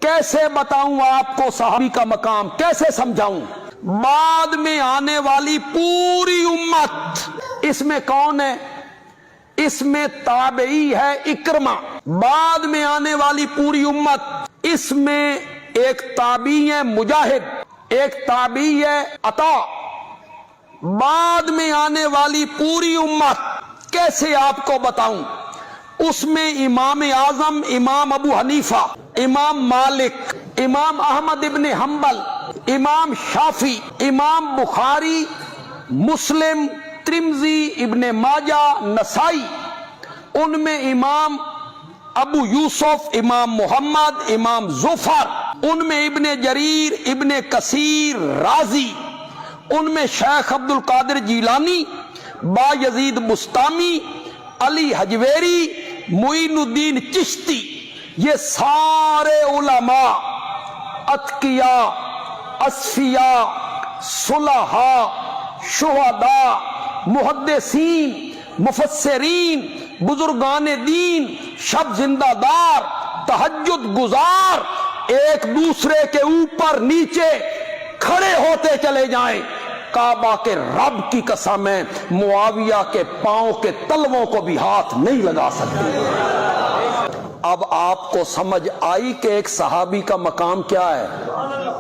कैसे बताऊं आपको सहाबी का मकाम, कैसे समझाऊं। बाद में आने वाली पूरी उम्मत, इसमें कौन है? इसमें ताबई है इक्रमा। बाद में आने वाली पूरी उम्मत, इसमें एक ताबी है मुजाहिद, एक ताबी है अता। बाद में आने वाली पूरी उम्मत कैसे आपको बताऊं। उसमें इमाम आजम इमाम अबू हनीफा, इमाम मालिक, इमाम अहमद इब्न हम्बल, इमाम शाफी, इमाम बुखारी, मुस्लिम, तिर्मिज़ी, इब्न माजा, नसाई, उनमें इमाम अबू यूसुफ, इमाम मोहम्मद, इमाम जुफर, उनमें इब्न जरीर, इब्न कसीर, राजी, उनमें शेख अब्दुल कादिर जीलानी, बायजीद बुस्तामी, अली हजवेरी, मुइनुद्दीन चिश्ती, ये सारे उलमा, अतकिया, अस्फिया, सुलहा, शुहदा, मुहद्दिसीन, मुफस्सिरीन, बुजुर्गान दीन, शब जिंदादार, तहज्जुद गुजार, एक दूसरे के ऊपर नीचे खड़े होते चले जाएं। काबा के रब की कसम है, मुआविया के पांव के तलवों को भी हाथ नहीं लगा सकते। अब आपको समझ आई कि एक सहाबी का मकाम क्या है।